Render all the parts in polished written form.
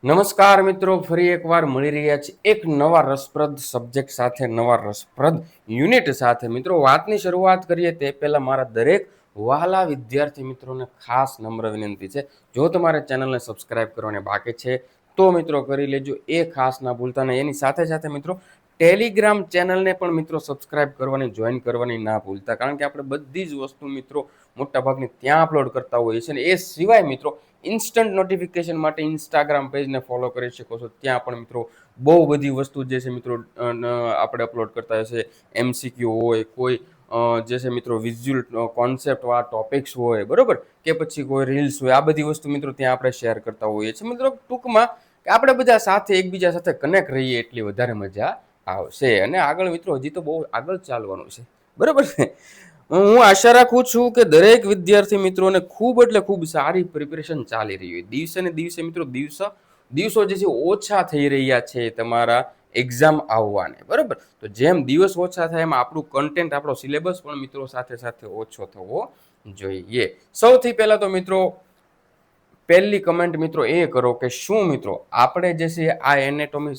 નમસ્કાર મિત્રો, ફરી એકવાર મળી રહ્યા છે એક નવા રસપ્રદ સબ્જેક્ટ સાથે, નવા રસપ્રદ યુનિટ સાથે. મિત્રો, વાતની શરૂઆત કરીએ તે પહેલા મારા દરેક વહાલા વિદ્યાર્થી મિત્રોને ખાસ નમ્ર વિનંતી છે. જો તમારે ચેનલને સબસ્ક્રાઇબ કરવાની બાકી છે તો મિત્રો કરી લેજો, એ ખાસ ના ભૂલતા. ને એની સાથે સાથે મિત્રો ટેલિગ્રામ ચેનલને પણ મિત્રો સબસ્ક્રાઇબ કરવાની, જોઈન કરવાની ના ભૂલતા, કારણ કે આપણે બધી જ વસ્તુ મિત્રો મોટાભાગની ત્યાં અપલોડ કરતા હોઈએ છીએ. ને એ સિવાય મિત્રો ઇન્સ્ટન્ટ નોટિફિકેશન માટે ઇન્સ્ટાગ્રામ પેજને ફોલો કરી શકો છો. ત્યાં પણ મિત્રો બહુ બધી વસ્તુ જે છે મિત્રો આપણે અપલોડ કરતા હોય છે. MCQ હોય, કોઈ જે છે મિત્રો વિઝ્યુઅલ કોન્સેપ્ટ વાળા ટોપિક્સ હોય, બરોબર, કે પછી કોઈ રીલ્સ હોય, આ બધી વસ્તુ મિત્રો ત્યાં આપણે શેર કરતા હોઈએ છીએ. મિત્રો ટૂંકમાં કે આપણે બધા સાથે એકબીજા સાથે કનેક્ટ રહીએ એટલી વધારે મજા આવશે. અને આગળ મિત્રો હજી તો બહુ આગળ ચાલવાનું છે, બરોબર છે. હું આશા રાખું છું કે દરેક વિદ્યાર્થી મિત્રોને ખૂબ એટલે ખૂબ સારી પ્રિપેરેશન ચાલી રહી હોય. દિવસે ને દિવસે મિત્રો દિવસો જે છે ઓછા થઈ રહ્યા છે તમારા એક્ઝામ આવવાને, બરોબર. તો જેમ દિવસ ઓછા થાય એમ આપણું કન્ટેન્ટ, આપણો સિલેબસ પણ મિત્રો સાથે સાથે ઓછો થવો જોઈએ. સૌથી પહેલા તો મિત્રો પહેલી કમેન્ટ મિત્રો એ કરો કે શું મિત્રો આપણે જે છે આ એનેટોમી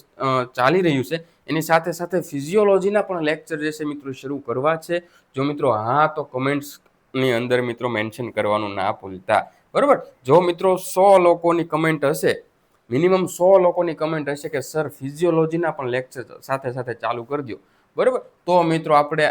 ચાલી રહ્યું છે એની સાથે સાથે ફિઝિયોલોજીના પણ લેક્ચર જે છે મિત્રો શરૂ કરવા છે? જો મિત્રો હા તો કમેન્ટ્સની અંદર મિત્રો મેન્શન કરવાનું ના ભૂલતા, બરોબર. જો મિત્રો 100 લોકોની કમેન્ટ હશે, મિનિમમ 100 લોકોની કમેન્ટ હશે કે સર ફિઝિયોલોજીના પણ લેક્ચર સાથે સાથે ચાલુ કરી દો, બરોબર, તો મિત્રો આપણે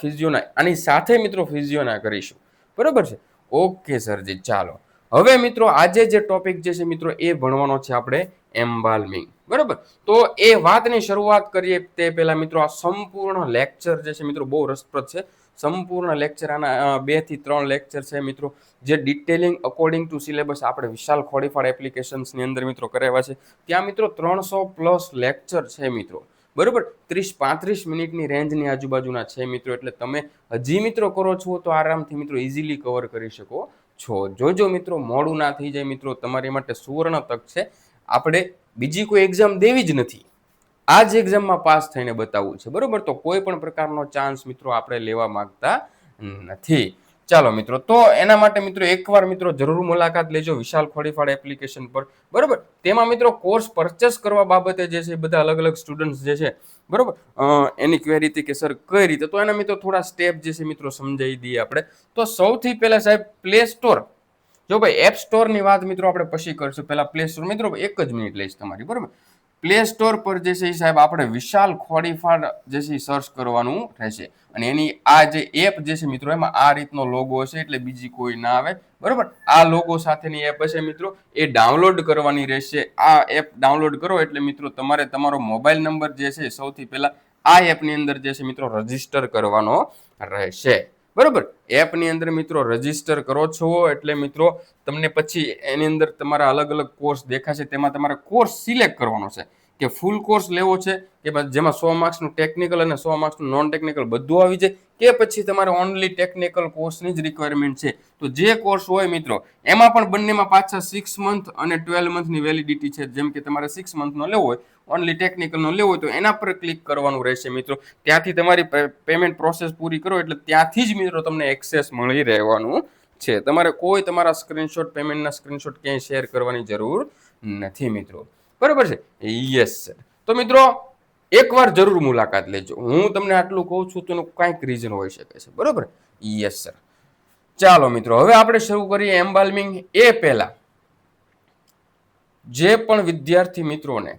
ફિઝિયોના આની સાથે મિત્રો ફિઝિયોના કરીશું, બરોબર છે. ઓકે સરજી, ચાલો. હવે મિત્રો આજે જે ટોપિક જે છે મિત્રો એ ભણવાનો છે આપણે એમ્બાલ્મિંગ, બરોબર. તો એ વાતની શરૂઆત કરીએ તે પહેલા મિત્રો આ સંપૂર્ણ લેક્ચર જે છે મિત્રો બહુ રસપ્રદ છે. સંપૂર્ણ લેક્ચર આના 2 થી 3 લેક્ચર છે મિત્રો, જે ડિટેલિંગ અકોર્ડિંગ ટુ સિલેબસ આપણે વિશાલ ખોડીફાડ એપ્લિકેશન્સની અંદર મિત્રો કરાવ્યા છે. ત્યાં મિત્રો 300+ લેક્ચર છે મિત્રો, બરોબર. 30-35 મિનિટની રેન્જની આજુબાજુના છે મિત્રો. એટલે તમે હજી મિત્રો કરો છો તો આરામથી મિત્રો ઇઝીલી કવર કરી શકો છો. જોજો મિત્રો, મોડું ના થઈ જાય મિત્રો. તમારી માટે સુવર્ણ તક છે. આપણે બીજી કોઈ એક્ઝામ દેવી જ નથી, આ જ એક્ઝામમાં પાસ થઈને બતાવવું છે, બરોબર. તો કોઈ પણ પ્રકારનો ચાન્સ મિત્રો આપણે લેવા માંગતા નથી. ચાલો મિત્રો, તો એના માટે મિત્રો એકવાર મિત્રો જરૂર મુલાકાત લેજો વિશાલ ખોડીફાડ એપ્લિકેશન પર, બરોબર. તેમાં મિત્રો કોર્સ પરચેસ કરવા બાબતે જે છે બધા અલગ અલગ સ્ટુડન્ટ્સ જે છે, બરોબર, એની ક્વેરી હતી કે સર કઈ રીતે, તો એના મિત્રો થોડા સ્ટેપ જે છે મિત્રો સમજાવી દઈએ આપણે. તો સૌથી પહેલા સાહેબ પ્લે સ્ટોર, જો ભાઈ એપ સ્ટોરની વાત મિત્રો આપણે પછી કરશું, પહેલા પ્લે સ્ટોર. મિત્રો 1 જ મિનિટ લઈશ તમારી, બરોબર. પ્લે સ્ટોર પર જે છે સાહેબ આપણે વિશાલ ખોડીફાડ જે છે સર્ચ કરવાનું રહેશે. અને એની આ જે એપ જે છે મિત્રો એમાં આ રીતનો લોગો હશે, એટલે બીજી કોઈ ના આવે, બરોબર. આ લોગો સાથેની એપ હશે મિત્રો, એ ડાઉનલોડ કરવાની રહેશે. આ એપ ડાઉનલોડ કરો એટલે મિત્રો તમારે તમારો મોબાઈલ નંબર જે છે સૌથી પહેલા આ એપની અંદર જે છે મિત્રો રજીસ્ટર કરવાનો રહેશે, બરોબર. એપની અંદર મિત્રો રજીસ્ટર કરો છો એટલે મિત્રો તમને પછી એની અંદર તમારા અલગ અલગ કોર્સ દેખાશે. તેમાં તમારે કોર્સ સિલેક્ટ કરવાનો છે કે ફૂલ કોર્સ લેવો છે, કે જેમાં 100 માર્ક્સનું ટેકનિકલ અને 100 માર્ક્સનું નોન ટેકનિકલ બધું આવી જાય, કે પછી તમારે ઓનલી ટેકનિકલ કોર્સની જ રિક્વાયરમેન્ટ છે. તો જે કોર્સ હોય મિત્રો એમાં પણ બંનેમાં પાછા 6 મંથ અને 12 મંથની વેલિડિટી છે. જેમ કે તમારે 6 મંથનો લેવો હોય, ઓનલી ટેકનિકલનો લેવો હોય તો એના પર ક્લિક કરવાનું રહેશે મિત્રો. ત્યાંથી તમારી પેમેન્ટ પ્રોસેસ પૂરી કરો એટલે ત્યાંથી જ મિત્રો તમને એક્સેસ મળી રહેવાનું છે. તમારે કોઈ તમારા સ્ક્રીનશોટ, પેમેન્ટના સ્ક્રીનશોટ ક્યાંય શેર કરવાની જરૂર નથી મિત્રો, બરોબર છે. Yes sir. તો મિત્રો એકવાર જરૂર મુલાકાત લેજો. હું તમને આટલું કહું છું તો એનું કંઈક રીઝન હોઈ શકે છે, બરોબર. Yes sir. ચાલો મિત્રો, હવે આપણે શરૂ કરીએ એમ્બાલ્મિંગ. એ પહેલા જે પણ વિદ્યાર્થી મિત્રોને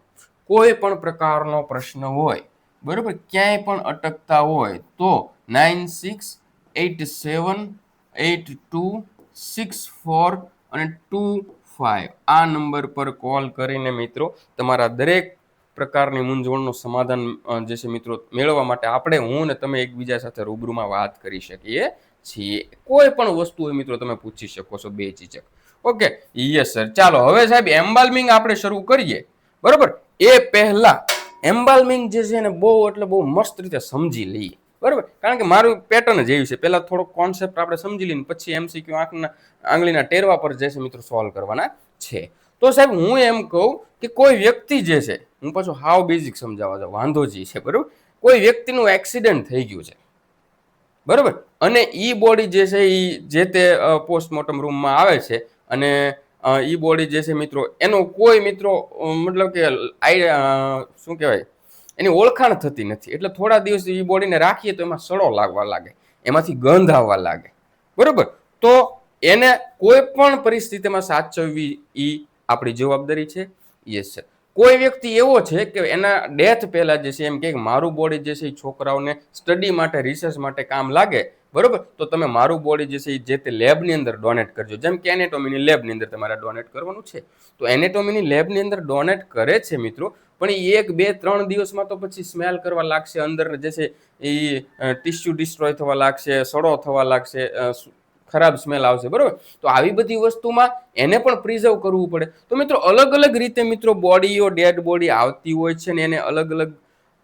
કોઈ પણ પ્રકારનો પ્રશ્ન હોય, બરોબર, ક્યાંય પણ અટકતા હોય તો 96878264 અને 25 આ નંબર પર કોલ કરીને મિત્રો તમારા દરેક પ્રકારની મૂંઝવણનું સમાધાન જે છે મિત્રો મેળવવા માટે હું ને તમે એકબીજા સાથે રૂબરૂમાં વાત કરી શકીએ છીએ. કોઈ પણ વસ્તુ હોય મિત્રો તમે પૂછી શકો છો બેચીચક. Okay, yes sir. ચાલો હવે સાહેબ એમ્બાલ્મિંગ આપણે શરૂ કરીએ, બરોબર. એ પહેલા એમ્બાલ્મિંગ જે છે ને બહુ મસ્ત રીતે સમજી લઈએ, બરોબર. કારણ કે મારું પેટર્ન જ એવી છે, પહેલા થોડો કોન્સેપ્ટ આપણે સમજી લઈને પછી MCQ આંગળીના ટેરવા પર જે છે મિત્રો સોલ્વ કરવાના છે. તો સાહેબ હું એમ કહું કે કોઈ વ્યક્તિ જે છે, હું પાછું હાવ બેઝિક સમજાવવા જાઉં, વાંધો જ છે, બરોબર. કોઈ વ્યક્તિનું એક્સિડન્ટ થઈ ગયું છે, બરોબર, અને ઈ બોડી જે છે એ જે તે પોસ્ટમોર્ટમ રૂમમાં આવે છે અને ઈ બોડી જે છે મિત્રો એનો કોઈ મિત્રો મતલબ કે શું કહેવાય એની ઓળખાણ થતી નથી. એટલે થોડા દિવસ ઈ બોડીને રાખીએ તો એમાં સડો લાગવા લાગે, એમાંથી ગંધ આવવા લાગે, બરોબર. તો એને કોઈ પણ પરિસ્થિતિમાં સાચવવી ઈ આપણી જવાબદારી છે. Yes sir. કોઈ વ્યક્તિ એવો છે કે એના ડેથ પહેલા જે છે એમ કે મારું બોડી જે છે એ છોકરાઓને સ્ટડી માટે રિસર્ચ માટે કામ લાગે, બરોબર, તો તમે મારું બોડી જે છે એ જે તે લેબની અંદર ડોનેટ કરજો. જેમ કે એનેટોમીની લેબની અંદર તમારે ડોનેટ કરવાનું છે, તો એનેટોમીની લેબની અંદર ડોનેટ કરે છે મિત્રો, પણ એ 1, 2, 3 દિવસમાં તો પછી સ્મેલ કરવા લાગશે, અંદર જે છે એ ટિશ્યુ ડિસ્ટ્રોય થવા લાગશે, સડો થવા લાગશે, ખરાબ સ્મેલ આવશે, બરોબર. તો આવી બધી વસ્તુમાં એને પણ પ્રિઝર્વ કરવું પડે. તો મિત્રો અલગ અલગ રીતે મિત્રો બોડીઓ ડેડ બોડી આવતી હોય છે ને એને અલગ અલગ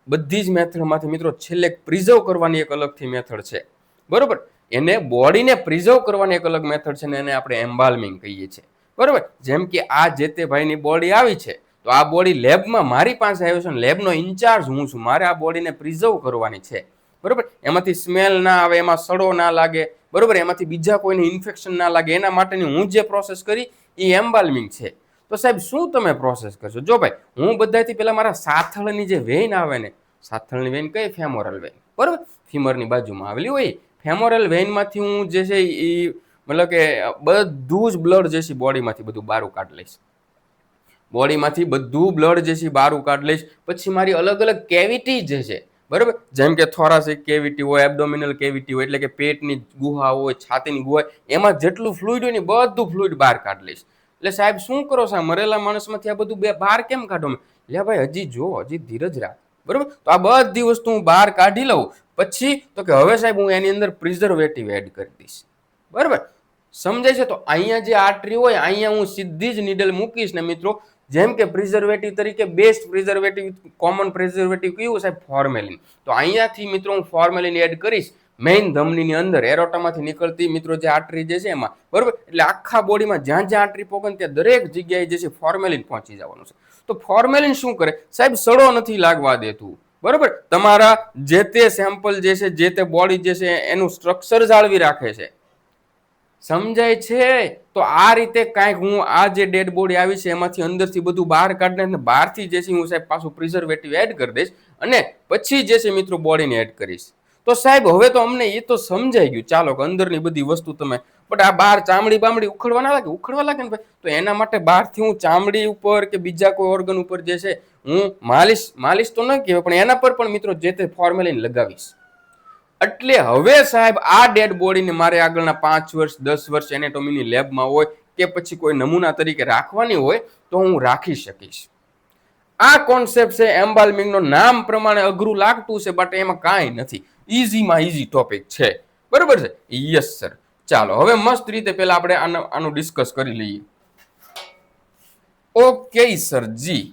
બધી જ મેથડમાંથી મિત્રો છેલ્લે પ્રિઝર્વ કરવાની એક અલગથી મેથડ છે, બરોબર. એને બોડીને પ્રિઝર્વ કરવાની એક અલગ મેથડ છે ને એને આપણે એમ્બાલ્મિંગ કહીએ છીએ, બરોબર. જેમ કે આ જે તે ભાઈની બોડી આવી છે, તો આ બોડી લેબમાં મારી પાસે આવ્યો છે, લેબનો ઇન્ચાર્જ હું છું, મારે આ બોડીને પ્રિઝર્વ કરવાની છે, બરોબર. એમાંથી સ્મેલ ના આવે, એમાં સડો ના લાગે, બરોબર, એમાંથી બીજા કોઈને ઇન્ફેક્શન ના લાગે, એના માટેની હું જે પ્રોસેસ કરી એ એમ્બાલ્મિંગ છે. તો સાહેબ શું તમે પ્રોસેસ કરશો? જો ભાઈ હું બધાથી પહેલા મારા સાથળની જે વેઇન આવે ને, સાથળની વેઇન કઈ? ફેમોરલ વેઇન, બરોબર, ફીમરની બાજુમાં આવેલી હોય ફેમોરલ વેઇનમાંથી હું જે છે એ મતલબ કે બધું જ બ્લડ જે છે બોડીમાંથી બધું બહાર કાઢી લઈશ, બોડીમાંથી બધું બ્લડ જે છે બહાર કાઢી લઈશ. પછી મારી અલગ અલગ કેવિટી જે છે, બરોબર, જેમ કે થોરાસિક કેવિટી હોય, એબડોમિનલ કેવિટી હોય, એટલે કે પેટની ગુહા હોય, છાતીની ગુહા હોય, એમાં જેટલું ફ્લુઇડ હોય ને બધું ફ્લુઇડ બહાર કાઢી લઈશ. એટલે સાહેબ શું કરો છો? મરેલા માણસમાંથી આ બધું બહાર કેમ કાઢો? એટલે ભાઈ હજી જો, હજી ધીરજ રાખ, બરોબર. તો આ બધી વસ્તુ હું બહાર કાઢી લઉં પછી તો કે હવે સાહેબ હું એની અંદર પ્રિઝર્વેટિવ એડ કરી દઈશ, બરોબર. સમજાય છે? તો અહીંયા જે આર્ટરી હોય અહીંયા હું સીધી જ નીડલ મૂકીશ ને મિત્રો, જેમ કે પ્રિઝર્વેટિવ તરીકે બેસ્ટ પ્રિઝર્વેટિવ, કોમન પ્રિઝર્વેટિવ કયું સાહેબ? ફોર્મેલિન. તો અહીંયાથી મિત્રો હું ફોર્મેલિન એડ કરીશ મેઇન ધમનીની અંદર, એરોટામાંથી નીકળતી મિત્રો જે આર્ટરી જે છે એમાં, બરોબર. એટલે આખા બોડીમાં જ્યાં જ્યાં આર્ટરી પહોંચે ત્યાં દરેક જગ્યાએ જે છે ફોર્મેલિન પહોંચી જવાનું છે. તો ફોર્મેલિન શું કરે સાહેબ? સડો નથી લાગવા દેતું, બરોબર. તમારા જે તે સેમ્પલ જે છે, જે તે બોડી જે છે એનું સ્ટ્રક્ચર જાળવી રાખે છે. સમજાય છે? તો આ રીતે કાંઈક હું આ જે ડેડ બોડી આવી છે એમાંથી અંદરથી બધું બહાર કાઢીને બહારથી જે છે હું સાહેબ પાછું પ્રિઝર્વેટિવ એડ કરી દઈશ અને પછી જે છે મિત્રો બોડીને એડ કરીશ. તો સાહેબ હવે તો અમને એ તો સમજાઈ ગયું, ચાલો કે અંદરની બધી વસ્તુ તમે, બટ આ બહાર ચામડી બામડી ઉખડવા ના લાગે, ઉખડવા લાગે ને ભાઈ, તો એના માટે બહારથી હું ચામડી ઉપર કે બીજા કોઈ ઓર્ગન ઉપર જે છે હું માલિશ તો ન કહેવાય પણ એના પર પણ મિત્રો જે તે ફોર્મેલિન લગાવીશ. એટલે હવે સાહેબ આ ડેડ બોડીને મારે આગળના 5 વર્ષ 10 વર્ષ એનેટોમીની લેબમાં હોય કે પછી કોઈ નમૂના તરીકે રાખવાની હોય તો હું રાખી શકીશ. આ કોન્સેપ્ટ છે એમ્બાલ્મિંગનો. નામ પ્રમાણે અઘરું લાગતું છે બટ એમાં કાંઈ નથી, ઇઝીમાં ઇઝી ટોપિક છે, બરોબર છે? Yes sir. ચાલો હવે મસ્ત રીતે પહેલા આપણે આનું ડિસ્કસ કરી લઈએ. ઓકે સર જી.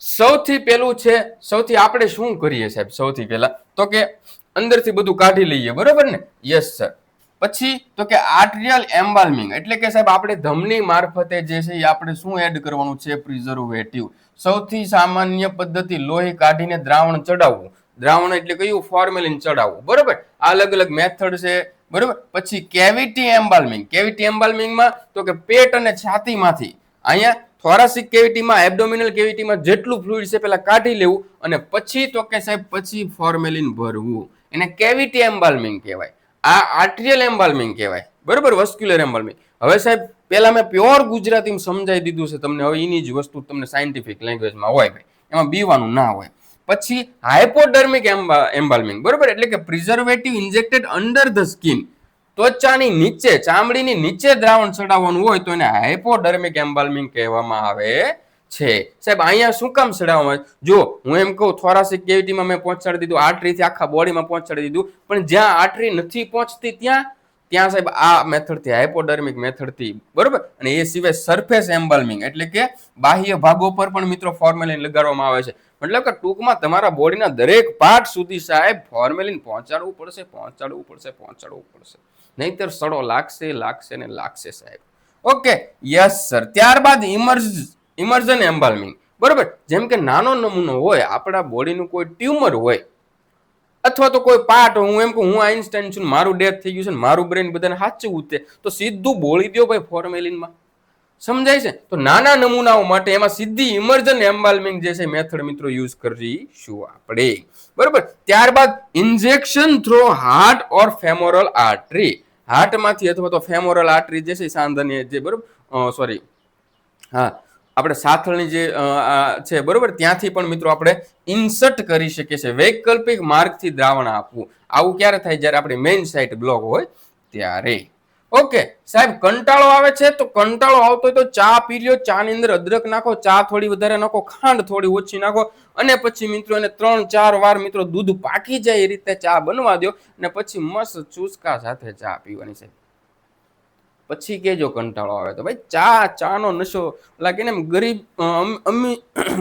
સૌથી પહેલું છે, સૌથી આપણે શું કરીએ સાહેબ? સૌથી પહેલા તો કે અંદરથી બધું કાઢી લઈએ, બરોબર ને? Yes sir. પછી તો કે આર્ટરિયલ એમ્બાલ્મિંગ, એટલે કે સાહેબ આપણે ધમની મારફતે જે છે એ આપણે શું એડ કરવાનું છે? પ્રિઝર્વેટિવ. સૌથી સામાન્ય પદ્ધતિ લોહી કાઢીને દ્રાવણ ચડાવવું. દ્રાવણ એટલે કયું? ફોર્મેલિન ચડાવવું, બરોબર. આ અલગ અલગ મેથડ છે, બરોબર. પછી કેવિટી એમ્બાલ્મિંગ. કેવિટી એમ્બાલ્મિંગમાં તો કે પેટ અને છાતીમાંથી, અહીંયા થોરાસિક કેવિટીમાં, એબડોમિનલ કેવિટીમાં જેટલું ફ્લુઇડ છે પેલા કાઢી લેવું અને પછી તો કે સાહેબ પછી ફોર્મેલિન ભરવું. એને કેવિટી એમ્બાલ્મિંગ કહેવાય. આ આર્ટરિયલ એમ્બાલ્મિંગ કહેવાય, બરોબર, વસ્ક્યુલર એમ્બાલ્મિંગ. હવે સાહેબ પેલા મેં પ્યોર ગુજરાતીમાં સમજાવી દીધું છે તમને, હવે એની જ વસ્તુ તમને સાયન્ટિફિક લેંગ્વેજમાં હોય ભાઈ, એમાં બીવાનું ના હોય. પછી હાઇપોડર્મિક એમ્બાલ્મિંગ, બરોબર, એટલે કે preservative injected under the skin. ત્વચાની નીચે, ચામડીની નીચે દ્રાવણ ચડાવવાનું હોય તો એને હાઇપોડર્મિક એમ્બાલ્મિંગ કહેવામાં આવે છે. સાહેબ અહીંયા શું કામ ચડાવવામાં આવે? જો હું એમ કહું થોરાસિક કેવિટીમાં મેં પહોંચાડી દીધું, આર્ટરીથી આખા બોડીમાં પહોંચાડી દીધું, પણ જ્યાં આર્ટરી નથી પહોંચતી ત્યાં સાહેબ આ મેથડથી, હાઇપોડર્મિક મેથડથી, બરોબર. અને એ સિવાય સરફેસ એમ્બાલ્મિંગ એટલે કે બાહ્ય ભાગો પર પણ મિત્રો ફોર્મેલિન લગાડવામાં આવે છે. મતલબ કે ટૂંકમાં તમારા બોડીના દરેક પાર્ટ સુધી સાહેબ ફોર્મેલિન પહોંચાડવું પડશે, નહીતર સડો લાગશે ને લાગશે સાહેબ. Okay, yes sir. ત્યારબાદ ઇમર્જન એમ્બાલ્મિંગ, બરોબર. જેમ કે નાનો નમૂનો હોય, આપણા બોડીનું કોઈ ટ્યુમર હોય અથવા તો કોઈ પાર્ટ, હું એમ કહું હું આઈન્સ્ટાઈન છું, મારું ડેથ થઈ ગયું છે, મારું બ્રેન બધાને સાચવું છે, તો સીધું બોળી દો ભાઈ ફોર્મેલિનમાં. સમજાય છે? તો નાના નમૂનાઓ માટે એમાં સીધી ઇમર્જન એમ્બાલ્મિંગ જે છે મેથડ મિત્રો યુઝ કરીશું આપણે. બરોબર. ત્યારબાદ ઇન્જેક્શન થ્રો હાર્ટ ઓર ફેમોરલ આર્ટરી. હાર્ટમાંથી અથવા તો ફેમોરલ આર્ટરી જે છે સાંધાની જે, બરોબર, સોરી, હા, આપણે સાથળની જે છે, બરોબર, ત્યાંથી પણ મિત્રો આપણે ઇન્સર્ટ કરી શકીએ છીએ. વૈકલ્પિક માર્ગથી દ્રાવણ આપવું. આવું ક્યારે થાય? જ્યારે આપણે મેઇન સાઇટ બ્લોક હોય ત્યારે. ઓકે સાહેબ, કંટાળો આવે છે, તો કંટાળો આવતો હોય તો ચા પી લ્યો. ચા ની અંદર અદરક નાખો, ચા થોડી વધારે નાખો, ખાંડ થોડી ઓછી નાખો, અને પછી મિત્રો એને 3-4 વાર મિત્રો દૂધ પાકી જાય એ રીતે ચા બનવા દો, અને પછી મસ્ત ચુસ્કા સાથે ચા પીવાની છે. પછી કેજો કંટાળો આવે તો. ભાઈ ચાનો નશો લાગે ને, ગરીબ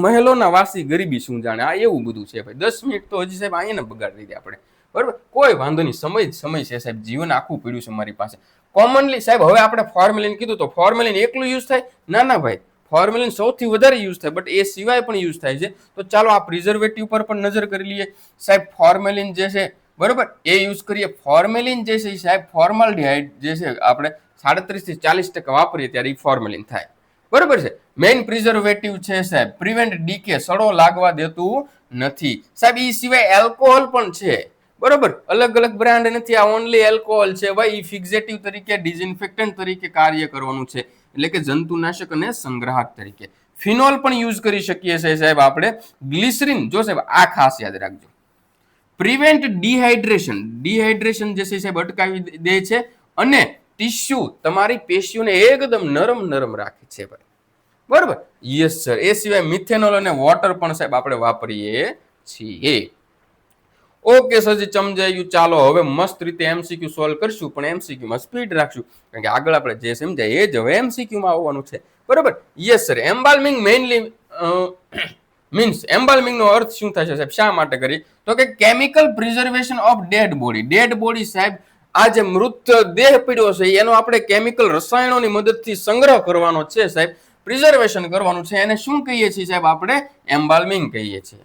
મહેલોના વાસી ગરીબી શું જાણે, આ એવું બધું છે ભાઈ. 10 મિનિટ તો હજી સાહેબ અહીંયા બગાડી દીધી આપણે. બરોબર, કોઈ વાંધો નહીં, સમય છે સાહેબ, જીવન આખું પડ્યું છે મારી પાસે. કોમનલી સાહેબ હવે આપણે ફોર્મેલિન કીધું, તો ફોર્મેલિન એકલું યુઝ થાય? ના ભાઈ, ફોર્મેલિન સૌથી વધારે યુઝ થાય, બટ એ સિવાય પણ યુઝ થાય છે. તો ચાલો આ પ્રિઝર્વેટિવ પર પણ નજર કરી લઈએ. સાહેબ ફોર્મેલિન જે છે, બરોબર, એ યુઝ કરીએ. ફોર્મેલિન જે છે સાહેબ ફોર્માલ્ડિહાઇડ જે છે આપણે 37 થી 40% વાપરીએ ત્યારે ફોર્મેલિન થાય. બરોબર છે. મેઇન પ્રિઝર્વેટિવ છે સાહેબ, પ્રિવેન્ટ ડીકે, સડો લાગવા દેતું નથી સાહેબ. એ સિવાય એલ્કોહોલ પણ છે. બરોબર, અલગ અલગ બ્રાન્ડ નથી, આ ઓનલી એલ્કોહોલ છે ભાઈ. ફિક્ઝેટિવ તરીકે, ડિઝઇન્ફેક્ટન્ટ તરીકે કાર્ય કરવાનું છે, એટલે કે જંતુનાશક અને સંગ્રાહક તરીકે. ફિનોલ પણ યુઝ કરી શકીએ છીએ સાહેબ આપણે. ગ્લિસરીન, જો સાહેબ આ ખાસ યાદ રાખજો, પ્રિવેન્ટ ડિહાઇડ્રેશન. ડિહાઇડ્રેશન જે છે સાહેબ અટકાવી દે છે, અને ટિશ્યુ, તમારી પેશીઓને એકદમ નરમ રાખે છે ભાઈ. બરોબર, યસ સર. એ સિવાય મિથેનોલ અને વોટર પણ સાહેબ આપણે વાપરીએ છીએ. ઓકે સરજી, સમજાયું. ચાલો હવે મસ્ત રીતે એમસીક્યુ સોલ્વ કરશું, પણ એમસીક્યુ માં સ્પીડ રાખશું, કારણ કે આગળ આપણે જે સમજાય એ જ હવે એમસીક્યુ માં આવવાનું છે. બરોબર, yes sir. Embalming mainly means embalming નો અર્થ શું થાય છે સાહેબ, શા માટે કરી? તો કે chemical preservation of dead body. Dead body સાહેબ, આ જે મૃત દેહ પીડ્યો છે એનો આપણે કેમિકલ રસાયણોની મદદથી સંગ્રહ કરવાનો છે સાહેબ, પ્રિઝર્વેશન કરવાનું છે. એને શું કહીએ છીએ સાહેબ? આપણે એમ્બાલ્મિંગ કહીએ છીએ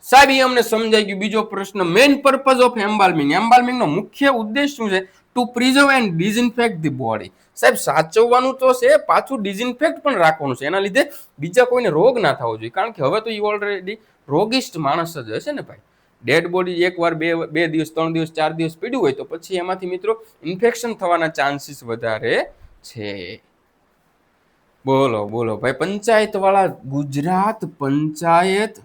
સાહેબ. એ અમને સમજાઈ ગયું. બીજો પ્રશ્ન, main purpose of embalming. Embalming નો મુખ્ય ઉદ્દેશ શું છે? To preserve and disinfect the body. સાહેબ સાચવવાનું તો છે, પાછું ડિઝઇન્ફેક્ટ પણ રાખવાનું છે, એના લીધે બીજા કોઈને રોગ ના થવો જોઈએ, કારણ કે હવે તો એ ઓલરેડી રોગિષ્ટ માણસ જ હશે ને ભાઈ. ડેડ બોડી એકવાર 2 દિવસ 3 દિવસ 4 દિવસ પીડ્યું હોય તો પછી એમાંથી મિત્રો ઇન્ફેક્શન થવાના ચાન્સીસ વધારે છે. બોલો ભાઈ, પંચાયત વાળા, ગુજરાત પંચાયત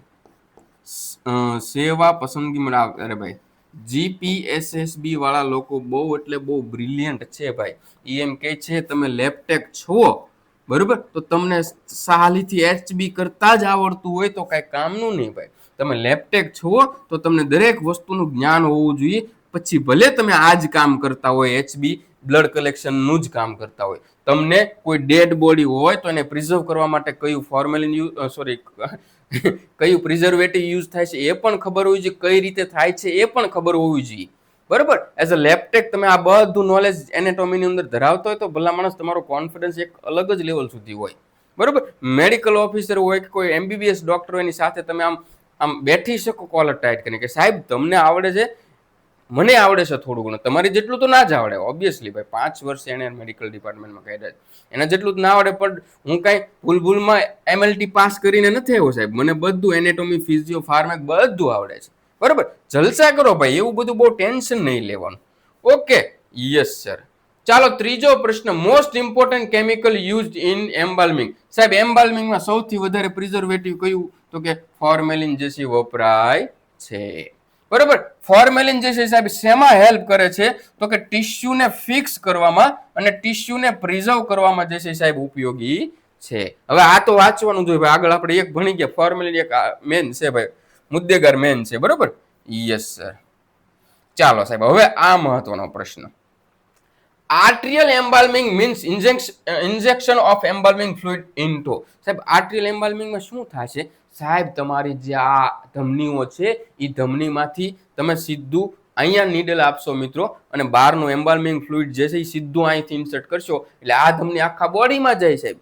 સેવા પસંદગી મળે. અરે ભાઈ, જીપીએસએસબી વાળા લોકો બહુ એટલે બહુ બ્રિલિયન્ટ છે ભાઈ. એમ કે છે તમે લેપટેક છો, બરોબર, તો તમને સાલીથી એચબી કરતા જ આવડતું હોય તો કઈ કામનું નહીં ભાઈ. તમે લેપટેક છો તો તમને દરેક વસ્તુનું જ્ઞાન હોવું જોઈએ. પછી ભલે તમે આ જ કામ કરતા હોય, એચબી બ્લડ કલેક્શનનું જ કામ કરતા હોય, તમને કોઈ ડેડ બોડી હોય તો એને પ્રિઝર્વ કરવા માટે કયું ફોર્મેલિન કયું પ્રિઝર્વેટિવ યુઝ થાય છે એ પણ ખબર હોવી જોઈએ, કઈ રીતે થાય છે એ પણ ખબર હોવી જોઈએ. બરોબર, એઝ અ લેપટેક તમે આ બધું નોલેજ એનેટોમીની અંદર ધરાવતો હોય તો ભલા માણસ તમારો કોન્ફિડન્સ એક અલગ જ લેવલ સુધી હોય. બરોબર, મેડિકલ ઓફિસર હોય કે કોઈ એમબીબીએસ ડોક્ટર હોય એની સાથે તમે આમ બેઠી શકો કોલર ટાઈટ કરીને કે સાહેબ તમને આવડે છે, મને આવડે છે થોડું ઘણું, તમારી જેટલું તો ના જ આવડે ઓબ્વિયસલી ભાઈ. 5 વર્ષ એને મેડિકલ ડિપાર્ટમેન્ટમાં કાઢ્યા છે, એના જેટલું જ ના આવડે. પણ હું કઈ ભૂલમાં એમએલટી પાસ કરીને નથી આવ્યો સાહેબ, મને બધું એનેટોમી, ફિઝિયો, ફાર્મા બધું આવડે છે. બરોબર, જલસા કરો ભાઈ, એવું બધું બહુ ટેન્શન નહીં લેવાનું. Okay, yes sir. ચાલો ત્રીજો પ્રશ્ન, most important chemical used in embalming. સાહેબ એમ્બાલ્મિંગમાં સૌથી વધારે પ્રિઝર્વેટિવ કયું? તો કે ફોર્મેલિન જે છે વપરાય છે. બરોબર, ફોર્મેલિન જે છે સાહેબ શેમાં હેલ્પ કરે છે? તો કે ટિશ્યુને ફિક્સ કરવામાં અને ટિશ્યુને પ્રિઝર્વ કરવામાં જે છે સાહેબ ઉપયોગી છે. હવે આ તો વાંચવાનું જોઈએ ભાઈ, આગળ આપણે એક ભણી ગયા. ફોર્મેલિન એક મેન છે ભાઈ, મુદ્દેગાર મેન છે. બરોબર, યસ સર. ચાલો સાહેબ, હવે આ મહત્વનો પ્રશ્ન, arterial embalming means injection of embalming fluid into. સાહેબ આર્ટિયલ એમ્બાલ્મિંગમાં શું થાય છે સાહેબ? તમારી જે આ ધમનીઓ છે એ ધમનીમાંથી તમે સીધું અહીંયા નીડલ આપશો મિત્રો, અને બહારનું એમ્બાલ્મિંગ ફ્લુઇડ જે છે એ સીધું અહીંથી ઇન્સર્ટ કરશો, એટલે આ ધમની આખા બોડીમાં જાય સાહેબ.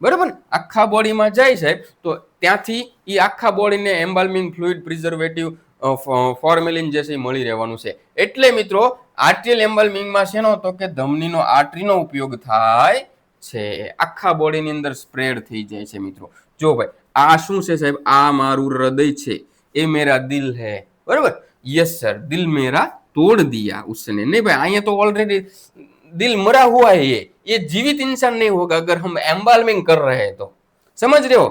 બરોબર, આખા બોડીમાં જાય સાહેબ, તો ત્યાંથી એ આખા બોડીને એમ્બાલ્મિંગ ફ્લુઇડ, પ્રિઝર્વેટિવ ફોર્મેલિન જે છે એ મળી રહેવાનું છે. એટલે મિત્રો આર્ટિયલ એમ્બલ્મિંગમાં શેનો તો કે ધમનીનો આર્ટરીનો ઉપયોગ થાય છે. આખા બોડીની અંદર સ્પ્રેડ થઈ જાય છે મિત્રો. જો ભાઈ આ શું છે સાહેબ, આ મારું હૃદય છે, એ મેરા દિલ હે, બરોબર. यस सर, दिल मेरा तोड़ दिया उसने. नहीं भाई, અહીંયા તો ऑलरेडी दिल मरा हुआ है, ये जीवित इंसान नहीं होगा अगर हम एम्बाल्मिंग कर रहे हैं तो. समझ रहे हो,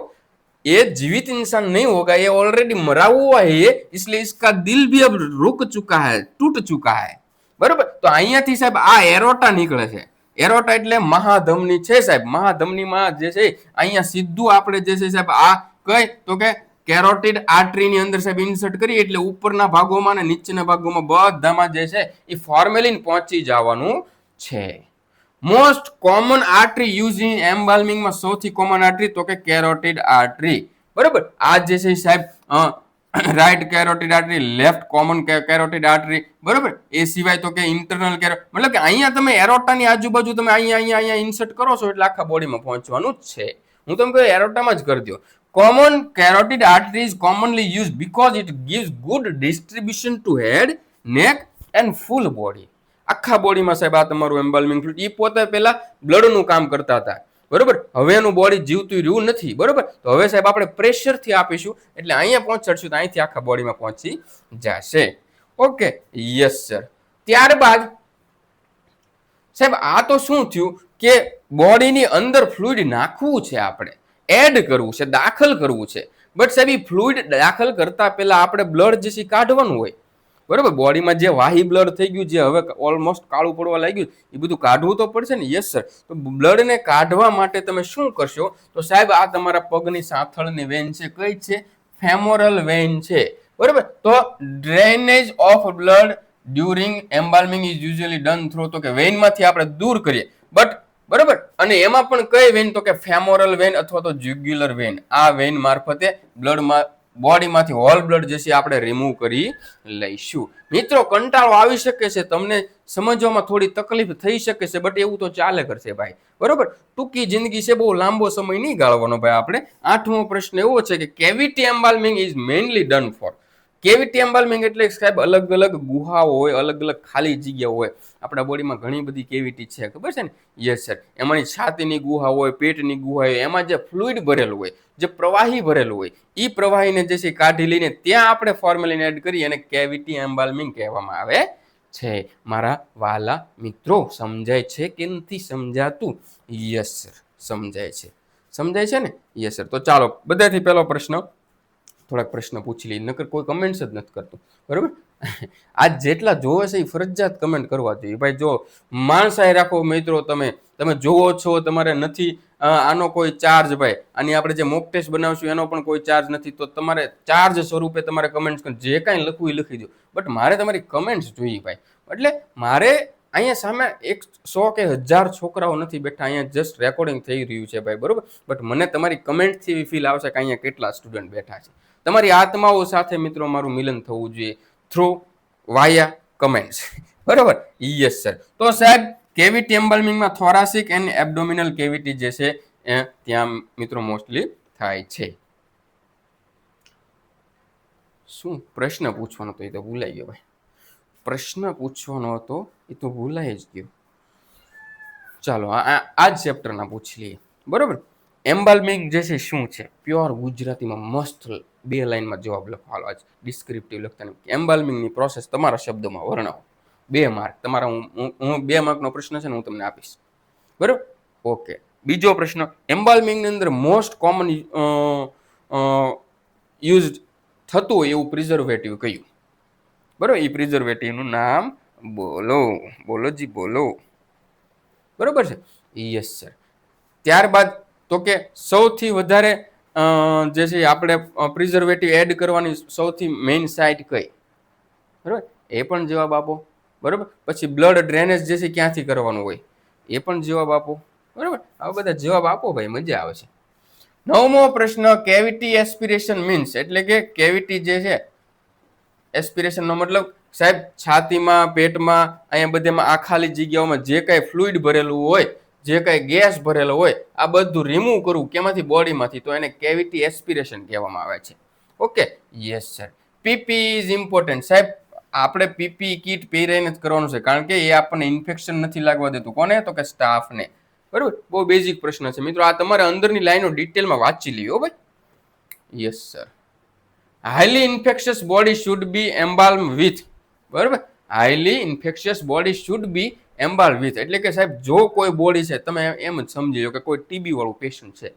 ये जीवित इंसान नहीं होगा, ये ऑलरेडी मरा हुआ है ये, इसलिए इसका दिल भी अब रुक चुका है, टूट चुका है, बरोबर. તો અહીંયાથી સાહેબ આ એરોટા નીકળે છે. એરોટા એટલે મહાધમની છે સાહેબ. મહાધમનીમાં જે છે અહીંયા સીધું આપણે જે છે સાહેબ આ કઈ તો કે કેરોટિડ આર્ટરીની અંદર સાહેબ ઇન્સર્ટ કરી એટલે ઉપરના ભાગોમાં અને નીચેના ભાગોમાં બધામાં જે છે એ ફોર્મેલિન પહોંચી જવાનું છે. Most common artery use in એમ્બાલ્મિંગમાં સૌથી કોમન આર્ટરી તો કે કેરોટિડ આર્ટરી, બરોબર. આ જે છે સાહેબ right carotid artery, left common carotid artery, બરોબર. એ સિવાય તો કે ઇન્ટરનલ મતલબ કે અહીંયા તમે એરોટાની આજુબાજુ તમે અહીંયા ઇન્સર્ટ કરો છો એટલે આખા બોડીમાં પહોંચવાનું જ છે. હું તમને કહું એરોટામાં જ કરી દો. Common carotid artery is commonly used because it gives good distribution to head, neck and full body. આખા બોડીમાં સાહેબ આ તમારું એમ્બાલ્મિંગ ફ્લુઇડ એ પોતે પહેલા બ્લડનું કામ કરતા હતા, બરોબર. હવે એનું બોડી જીવતું રહ્યું નથી, બરોબર. તો હવે સાહેબ આપણે પ્રેશરથી આપીશું એટલે અહીંયા પહોંચાડશું તો અહીંથી આખા બોડીમાં પહોંચી જશે. Okay, yes sir. ત્યારબાદ સાહેબ આ તો શું થયું કે બોડીની અંદર ફ્લુઇડ નાખવું છે, આપણે એડ કરવું છે, દાખલ કરવું છે. બટ સાહેબ એ ફ્લુઇડ દાખલ કરતા પહેલા આપણે બ્લડ જે છે કાઢવાનું હોય, બરોબર. બોડીમાં જે વાહી બ્લડ થઈ ગયું, જે હવે ઓલમોસ્ટ કાળું પડવા લાગ્યું, એ બધું કાઢવું તો પડશે ને. Yes sir. તો બ્લડને કાઢવા માટે તમે શું કરશો તો સાહેબ આ તમારા પગની સાથળની વેન છે, કઈ છે? ફેમોરલ વેન છે, બરોબર. તો drainage of blood during embalming is usually done through તો કે વેનમાંથી આપણે દૂર કરીએ, બટ બરોબર. અને એમાં પણ કઈ વેન તો કે ફેમોરલ વેન અથવા તો જ્યુગ્યુલર વેન. આ વેન મારફતે બ્લડમાં બોડીમાંથી હોલ બ્લડ જે છે આપણે રિમૂવ કરી લઈશું. મિત્રો કંટાળો આવી શકે છે, તમને સમજવામાં થોડી તકલીફ થઈ શકે છે, બટ એવું તો ચાલે કરશે ભાઈ, બરોબર. ટૂંકી જિંદગી છે, બહુ લાંબો સમય નહીં ગાળવાનો ભાઈ આપણે. 8મો પ્રશ્ન એવો છે કે cavity embalming is mainly done for. Cavity embalming એટલે સાહેબ અલગ અલગ ગુહાઓ હોય, અલગ અલગ ખાલી જગ્યા હોય. આપણા બોડીમાં ઘણી બધી કેવિટી છે, ખબર છે ને? Yes sir. એમાંની છાતીની ગુહા હોય, પેટની ગુહા હોય, એમાં જે ફ્લુઇડ ભરેલું હોય, જે પ્રવાહી ભરેલું હોય, એ પ્રવાહીને જે છે કાઢી લઈને ત્યાં આપણે ફોર્મેલિન એડ કરી અને કેવિટી એમ્બાલ્મિંગ કહેવામાં આવે છે. મારા વાલા મિત્રો, સમજાય છે કે નથી સમજાતું? યસ સર, સમજાય છે. સમજાય છે ને? Yes sir. તો ચાલો બધાથી પહેલો પ્રશ્ન થોડાક પ્રશ્ન પૂછી લઈએ, નકર કોઈ કમેન્ટ્સ જ નથી કરતું, બરોબર. આ જેટલા જોવે છે એ ફરજિયાત કમેન્ટ કરવા જોઈએ ભાઈ. જો માણસાઈ રાખો મિત્રો, તમે જોવો છો, તમારે નથી આનો કોઈ ચાર્જ ભાઈ. આની આપણે જે મોક ટેસ્ટ બનાવશું એનો પણ કોઈ ચાર્જ નથી, તો તમારે ચાર્જ સ્વરૂપે તમારે કમેન્ટ્સ જે કાંઈ લખવું એ લખી દો, બટ મારે તમારી કમેન્ટ્સ જોઈએ ભાઈ. એટલે મારે અહીંયા સામે 100 કે 1000 છોકરાઓ નથી બેઠા, અહીંયા જસ્ટ રેકોર્ડિંગ થઈ રહ્યું છે ભાઈ, બરોબર. બટ મને તમારી કમેન્ટથી એવી ફીલ આવશે કે અહીંયા કેટલા સ્ટુડન્ટ બેઠા છે. તમારી આત્માઓ સાથે મિત્રો મારું મિલન થવું જોઈએ થ્રુ વાયા કમેન્ટ્સ, બરોબર. Yes sir. તો સાહેબ cavity એમ્બાલ્મિંગમાં thoracic and abdominal cavity જે છે ત્યાં મિત્રો મોસ્ટલી થાય છે. શું પ્રશ્ન પૂછવાનો હતો એ તો ભૂલાઈ ગયો ભાઈ. પ્રશ્ન પૂછવાનો હતો એ તો ભૂલાઈ જ ગયો. ચાલો આ જ ચેપ્ટરના પૂછી લઈએ, બરોબર. એમ્બાલ્મિંગ જે છે શું છે, પ્યોર ગુજરાતીમાં મસ્ત 2 લાઈનમાં જવાબ લખો. હાલો આજ ડિસ્ક્રિપ્ટિવ લખતા નહીં. એમ્બાલ્મિંગની પ્રોસેસ તમારા શબ્દોમાં વર્ણવો. 2 માર્ક તમારા. હું 2 માર્કનો પ્રશ્ન છે ને હું તમને આપીશ, બરોબર. ઓકે. બીજો પ્રશ્ન, એમ્બાલ્મિંગની અંદર મોસ્ટ કોમન યુઝ થતું હોય એવું પ્રિઝર્વેટિવ કયું, બરોબર. એ પ્રિઝર્વેટિવનું નામ બોલો જી બોલો, બરોબર છે? Yes sir. ત્યારબાદ તો કે સૌથી વધારે જે છે આપણે પ્રિઝર્વેટિવ એડ કરવાની સૌથી મેઇન સાઇટ કઈ, બરોબર. એ પણ જવાબ આપો, બરોબર. પછી બ્લડ ડ્રેનેજ જે છે ક્યાંથી કરવાનું હોય એ પણ જવાબ આપો, બરોબર. આ બધા જવાબ આપો ભાઈ, મજા આવે છે. 9મો પ્રશ્ન, કેવિટી એસ્પિરેશન મીન્સ એટલે કે કેવિટી જે છે એસ્પિરેશનનો મતલબ સાહેબ છાતીમાં, પેટમાં, અહીંયા બધેમાં આ ખાલી જગ્યાઓમાં જે કાંઈ ફ્લુઇડ ભરેલું હોય, જે કાંઈ ગેસ ભરેલો હોય, આ બધું રિમૂવ કરવું કેમાંથી? બોડીમાંથી. તો એને કેવિટી એસ્પિરેશન કહેવામાં આવે છે. Okay. Yes sir. PP is important સાહેબ. આપણે પીપી કીટ પહેરીને જ કરવાનું છે, કારણ કે એ આપણને ઇન્ફેક્શન નથી લાગવા દેતું. કોને? તો કે સ્ટાફને. બરોબર, બહુ બેઝિક પ્રશ્ન છે મિત્રો. આ તમારે અંદરની લાઈનો ડિટેલમાં વાંચી લ્યો ભાઈ. Yes sir. Highly infectious body should be embalm with. બરોબર, highly infectious body should be embalm with એટલે કે સાહેબ જો કોઈ બોડી છે, તમે એમ જ સમજી લો કે કોઈ ટીબી વાળું પેશન્ટ છે,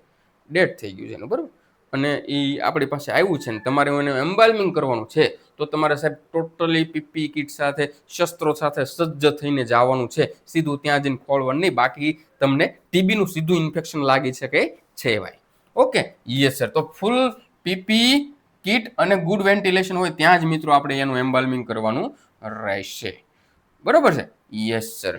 ડેડ થઈ ગયું છે એનું, બરોબર, અને એ આપણી પાસે આવ્યું છે ને તમારે એને એમ્બાલ્મિંગ કરવાનું છે, તો તમારે સાહેબ ટોટલી પીપી કિટ સાથે, શસ્ત્રો સાથે સજ્જ થઈને જવાનું છે. સીધું ત્યાં જઈને ખોલવાનું નહીં, બાકી તમને ટીબીનું સીધું ઇન્ફેક્શન લાગી શકે છે ભાઈ. Okay, yes sir. તો ફૂલ પીપી કિટ અને ગુડ વેન્ટિલેશન હોય ત્યાં જ મિત્રો આપણે એનું એમ્બાલ્મિંગ કરવાનું રહેશે. બરોબર છે? Yes sir.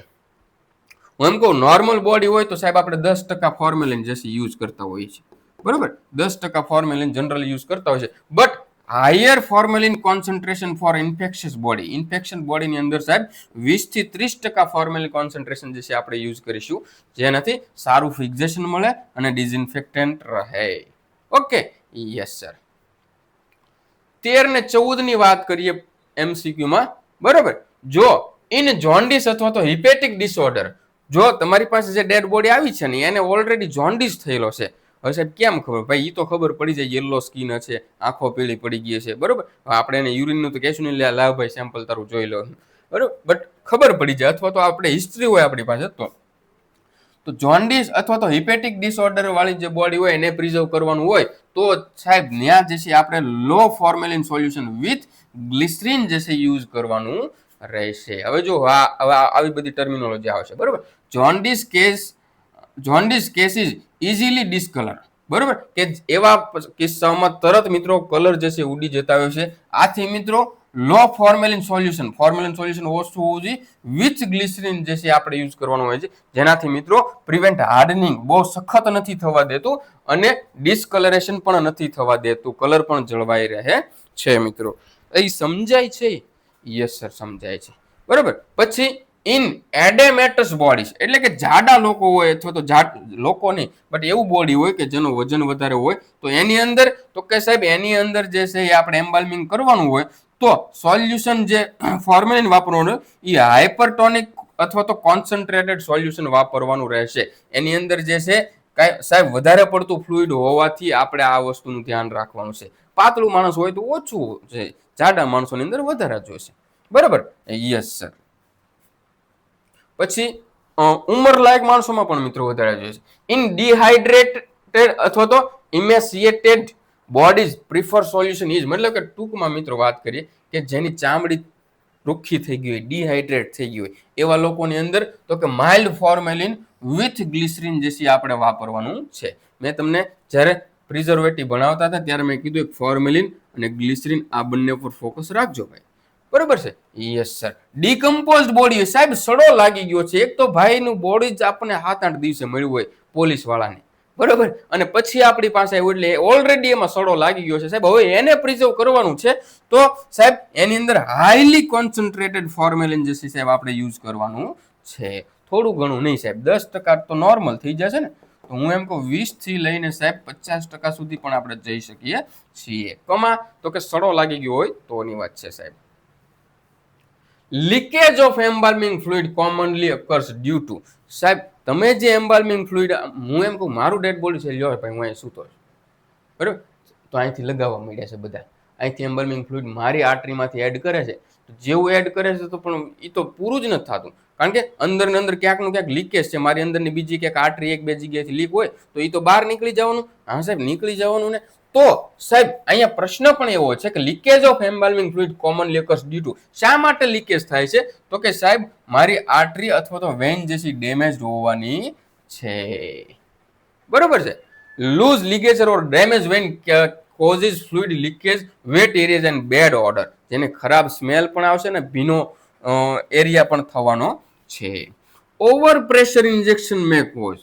હું એમ કહું, નોર્મલ બોડી હોય તો સાહેબ આપણે 10% ફોર્મેલિન જશે યુઝ કરતા હોઈએ છીએ. બરોબર, 10% ફોર્મેલિન જનરલ યુઝ કરતા હોય છે. But higher formalin concentration for infectious body, infection બોડીની અંદર સાહેબ 20 થી 30% ફોર્મેલિન કોન્સન્ટ્રેશન જે છે આપણે યુઝ કરીશું, જેનાથી સારું ફિક્સેશન મળે અને ડિઝઇન્ફેક્ટન્ટ રહે. Okay, yes sir. 13 ને 14 ની વાત કરીએ એમસીક્યુમાં. બરોબર, જો ઇન જોન્ડિસ અથવા તો હિપેટિક ડિસઓર્ડર, જો તમારી પાસે જે ડેડ બોડી આવી છે ને એને ઓલરેડી જોન્ડિસ થયેલો છે. હવે સાહેબ કેમ ખબર? ભાઈ એ તો ખબર પડી જાય, યલો સ્કિન છે, આંખો પીળી પડી ગઈ છે, બરોબર. આપણે એને યુરિનનું તો કહેશું નહીં, લાવ ભાઈ સેમ્પલ તારું જોઈ લો, બરોબર, બટ ખબર પડી જાય, અથવા તો આપણે હિસ્ટ્રી હોય આપણી પાસે, તો જોન્ડિસ અથવા તો હિપેટિક ડિસઓર્ડર વાળી જે બોડી હોય એને પ્રિઝર્વ કરવાનું હોય તો સાહેબ ત્યાં જે છે આપણે લો ફોર્મેલિન સોલ્યુશન વિથ ગ્લિસરીન જે છે યુઝ કરવાનું રહેશે. હવે જો આવી બધી ટર્મિનોલોજી આવશે, બરોબર. જોન્ડિસ કેસીસ ઇઝીલી ડિસ્કલર, બરોબર, કે એવા કિસ્સામાં તરત મિત્રો કલર જે છે ઉડી જતા હોય છે. આથી મિત્રો લો ફોર્મેલિન સોલ્યુશન ઓછું હોવું જોઈએ, વિથ ગ્લિસરીન જે છે આપણે યુઝ કરવાનું હોય છે, જેનાથી મિત્રો પ્રિવેન્ટ હાર્ડનિંગ બહુ સખત નથી થવા દેતું અને ડિસ્કલરેશન પણ નથી થવા દેતું, કલર પણ જળવાઈ રહે છે મિત્રો. એ સમજાય છે? યસ સર, સમજાય છે. બરોબર. પછી ઇન એડેમેટસ બોડીઝ એટલે કે જાડા લોકો હોય, અથવા તો લોકો નહીં બટ એવું બોડી હોય કે જેનું વજન વધારે હોય, તો એની અંદર તો કે સાહેબ એની અંદર જે છે એ આપણે એમ્બાલ્મિંગ કરવાનું હોય તો સોલ્યુશન જે ફોર્મેલિન વાપરવાનું એ હાઇપરટોનિક અથવા તો કોન્સન્ટ્રેટેડ સોલ્યુશન વાપરવાનું રહેશે. એની અંદર જે છે કાંઈ સાહેબ વધારે પડતું ફ્લુઇડ હોવાથી આપણે આ વસ્તુનું ધ્યાન રાખવાનું છે. પાતળું માણસ હોય તો ઓછું છે, જાડા માણસોની અંદર વધારે જોઈશે. બરાબર? Yes sir. પછી ઉંમર લાયક માણસોમાં પણ મિત્રો વધારે જોઈએ છે. ઇન ડિહાઇડ્રેટેડ અથવા તો ઇમેસિએટેડ બોડીઝ પ્રિફર સોલ્યુશન ઇઝ, મતલબ કે ટૂંકમાં મિત્રો વાત કરીએ કે જેની ચામડી રૂખી થઈ ગઈ હોય, ડિહાઇડ્રેટ થઈ ગઈ હોય, એવા લોકોની અંદર તો કે માઇલ્ડ ફોર્મેલિન વિથ ગ્લિસરીન જે છે આપણે વાપરવાનું છે. મેં તમને જ્યારે પ્રિઝર્વેટિવ ભણાવતા હતા ત્યારે મેં કીધું એક ફોર્મેલિન અને ગ્લિસરીન આ બંને ઉપર ફોકસ રાખજો ભાઈ. બરોબર છે? Yes sir. ડીકમ્પોઝડ બોડી, સાહેબ સડો લાગી ગયો છે. એક તો ભાઈનું બોડી જ આપણને 7-8 દિવસે મળ્યું હોય પોલીસ વાળાને, બરોબર, અને પછી આપણી પાસે આવ્યું એટલે ઓલરેડી એમાં સડો લાગી ગયો છે સાહેબ. હવે એને પ્રિઝર્વ કરવાનું છે તો સાહેબ એની અંદર હાઈલી કોન્સન્ટ્રેટેડ ફોર્મેલિન જે છે સાહેબ આપણે યુઝ કરવાનું છે. થોડું ઘણું નહીં સાહેબ, 10% તો નોર્મલ થઈ જશે ને. તો હું એમ કહું 20 થી લઈને સાહેબ 50% સુધી પણ આપણે જઈ શકીએ છીએ. કમા તો કે સડો લાગી ગયો હોય તોની વાત છે સાહેબ. Leakage of embalming fluid commonly occurs due to, સાહેબ તમે જે એમ્બાલ્મિંગ ફ્લુઇડ, હું એમ કહું મારું ડેડ બોડી છે, લ્યો ભાઈ હું અહીં સૂતો છું, બરાબર, તો અહીંથી લગાવવા માંડ્યા છે બધા, અહીંથી એમ્બાલ્મિંગ ફ્લુઇડ મારી આર્ટરીમાંથી એડ કરે છે. જેવું એડ કરે છે તો પણ એ તો પૂરું જ નથી થતું, કારણ કે અંદર ને અંદર ક્યાંકનું ક્યાંક લીકેજ છે. મારી અંદરની બીજી ક્યાંક આર્ટરી 1-2 જગ્યાએથી લીક હોય તો એ તો બહાર નીકળી જવાનું. હા સાહેબ, નીકળી જવાનું ને. તો સાહેબ અહીંયા પ્રશ્ન પણ એવો છે કે leakage of embalming fluid commonly occurs due to, શા માટે લીકેજ થાય છે? તો કે સાહેબ મારી આર્ટરી અથવા તો વેન જે છે ડેમેજ હોવાની છે. બરોબર છે? Loose leakage or damage when causes fluid leakage, wet areas and bad odour, જેને ખરાબ સ્મેલ પણ આવશે ને ભીનો એરિયા પણ થવાનો છે. ઓવર પ્રેશર ઇન્જેક્શન મે કોઝ,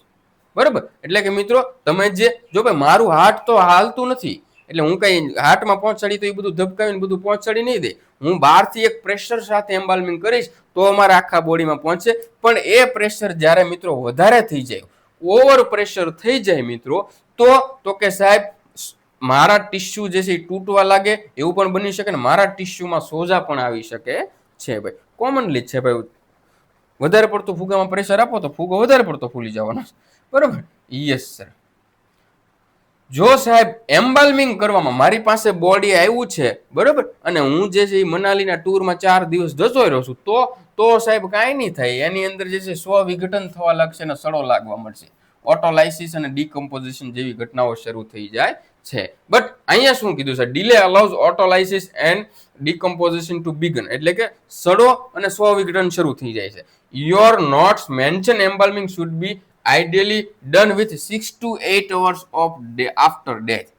બરાબર, એટલે કે મિત્રો તમે જે જો ભાઈ મારું હાર્ટ તો હાલતું નથી, એટલે હું કઈ હાર્ટમાં પહોંચાડી તો એ બધું ધબકાવીને બધું પહોંચાડી નહીં દે. હું બહારથી એક પ્રેશર સાથે એમ્બાલ્મિંગ કરીશ તો અમારા આખા બોડીમાં પહોંચે. પણ એ પ્રેશર જ્યારે મિત્રો વધારે થઈ જાય, ઓવર પ્રેશર થઈ જાય મિત્રો, તો કે સાહેબ મારા ટિશ્યુ જે છે એ તૂટવા લાગે એવું પણ બની શકે ને મારા ટિશ્યુમાં સોજા પણ આવી શકે છે ભાઈ. કોમનલી જ છે ભાઈ. વધારે પડતું ફુગામાં પ્રેશર આપો તો ફુગો વધારે પડતો ફૂલી જવાનો. બરોબર? Yes sir. જો સાહેબ એમ્બાલ્મિંગ કરવામાં મારી પાસે બોડી આવ્યું છે, બરોબર, અને હું જે છે એ મનાલીના ટૂરમાં 4 દિવસ જતો રહ્યો છું, તો સાહેબ કાંઈ નહીં થાય. એની અંદર જે છે સ્વ વિઘટન થવા લાગશે અને સડો લાગવા મળશે. ઓટોલાઇસિસ અને ડિકમ્પોઝિશન જેવી ઘટનાઓ શરૂ થઈ જાય છે. બટ અહીંયા શું કીધું છે? Delay allows autolysis and decomposition to begin, એટલે કે સડો અને સ્વ વિઘટન શરૂ થઈ જાય છે. Your notes mention embalming should be ideally done with 6 to 8 hours of after death.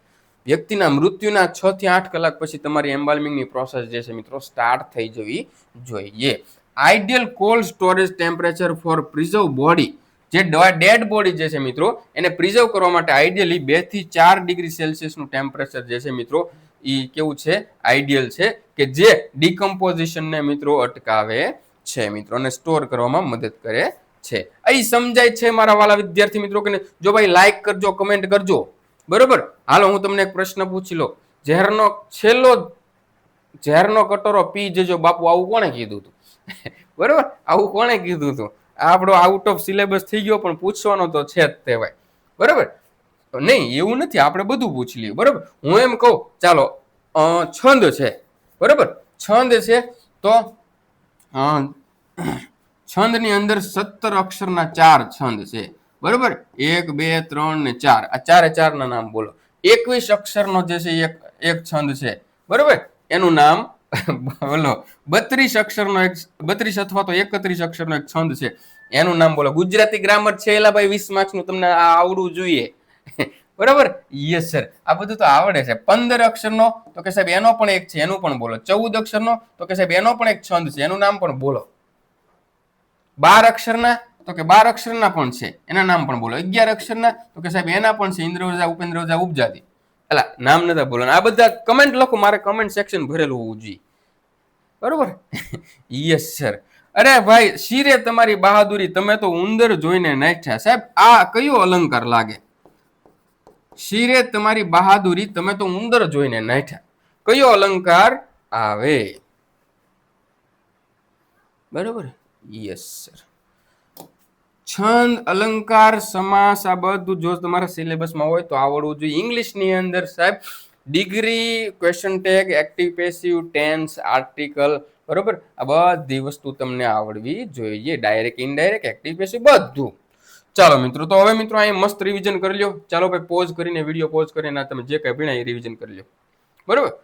વ્યક્તિના મૃત્યુના 6 થી 8 કલાક પછી તમારી એમ્બાલ્મિંગની પ્રોસેસ જે છે મિત્રો સ્ટાર્ટ થઈ જવી જોઈએ. Ideal cold storage temperature for preserve body, જે ડેડ બોડી જે છે મિત્રો એને પ્રિઝર્વ કરવા માટે આઈડિયલી 2 થી 4 ડિગ્રી સેલ્સિયસનું ટેમ્પરેચર જે છે મિત્રો એ કેવું છે? આઈડિયલ છે, કે જે ડિકમ્પોઝિશનને મિત્રો અટકાવે છે મિત્રો, અને સ્ટોર કરવામાં મદદ કરે છે. અહીં સમજાય છે મારા વાલા વિદ્યાર્થી મિત્રો કે જો ભાઈ લાઈક કરજો, કમેન્ટ કરજો. બરોબર? હાલો હું તમને એક પ્રશ્ન પૂછી લો. ઝેરનો કટોરો પી જજો બાપુ, આવું કોણે કીધું હતું? બરોબર? આવું કોણે કીધું હતું? આપણો આઉટ ઓફ સિલેબસ થઈ ગયો, પણ પૂછવાનો તો છે જ તે ભાઈ. બરોબર? નહીં એવું નથી, આપણે બધું પૂછી લઈએ. બરોબર? હું એમ કહું, ચાલો છંદ છે. બરોબર? છંદ છે તો છંદની અંદર 17 અક્ષરના 4 છંદ છે. બરોબર? 1 2 3 ને 4, આ ચારે 4 ના નામ બોલો. 21 અક્ષરનો જે છે એક છંદ છે. બરોબર? એનું નામ બોલો. 32 અક્ષરનો 32 અથવા તો 31 અક્ષરનો એક છંદ છે, એનું નામ બોલો. ગુજરાતી ગ્રામર છે એલા ભાઈ, 20 માર્ક્સનું તમને આ આવડવું જોઈએ. બરાબર? યસ સર, આ બધું તો આવડે છે. 15 અક્ષરનો તો કે સાહેબ એનો પણ એક છે, એનું પણ બોલો. 14 અક્ષરનો તો કે સાહેબ એનો પણ એક છંદ છે, એનું નામ પણ બોલો. 12 અક્ષરના તો કે 12 અક્ષરના પણ છે, એના નામ પણ બોલો. 11 અક્ષરના તો કે સાહેબ એના પણ છે, ઇન્દ્ર ઓઝા, ઉપેન્દ્ર ઓઝા, ઉપજાતિ. એલા નામ નતા બોલો. આ બધા કમેન્ટ લખો, મારે કમેન્ટ સેક્શન ભરેલું હોવું જોઈએ. બરોબર? Yes sir. અરે ભાઈ, શિરે તમારી બહાદુરી, તમે તો ઉંદર જોઈને નાખ્યા. સાહેબ આ કયો અલંકાર લાગે? શિરે તમારી બહાદુરી, તમે તો ઉંદર જોઈને નાખ્યા. કયો અલંકાર આવે? બરોબર? Yes sir. છંદ, અલંકાર, સમાસ, આ બધું જો તમારા સિલેબસમાં હોય તો આવડવું જોઈએ. ઇંગ્લિશની અંદર સાહેબ degree, question tag, active passive, tense, article, બરોબર, આ બધી વસ્તુ તમને આવડવી જોઈએ. ડાયરેક્ટ, ઇનડાયરેક્ટ, એક્ટિવ પેસિવ બધું. ચાલો મિત્રો, તો હવે મિત્રો અહીં મસ્ત રિવિઝન કરી લો. ચાલો ભાઈ, પોઝ કરીને, વિડીયો પોઝ કરીને તમે જે કઈ ભણ્યા એ રિવિઝન કરી લો. બરોબર?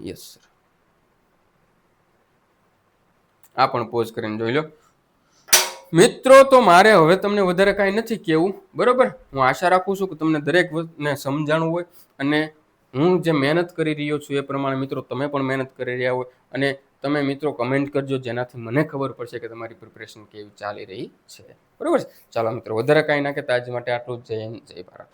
Yes sir. આ પણ પોઝ કરીને જોઈ લો. મિત્રો, તો મારે હવે તમને વધારે કાંઈ નથી કેવું. બરોબર? હું આશા રાખું છું કે તમને દરેક વસ્તુને સમજાણું હોય, અને હું જે મહેનત કરી રહ્યો છું એ પ્રમાણે મિત્રો તમે પણ મહેનત કરી રહ્યા હોય. અને તમે મિત્રો કમેન્ટ કરજો, જેનાથી મને ખબર પડશે કે તમારી પ્રિપરેશન કેવી ચાલી રહી છે. બરોબર? ચાલો મિત્રો, વધારે કાંઈ ના કહેતા આજ માટે આટલું જ. જય હિન્દ, જય ભારત.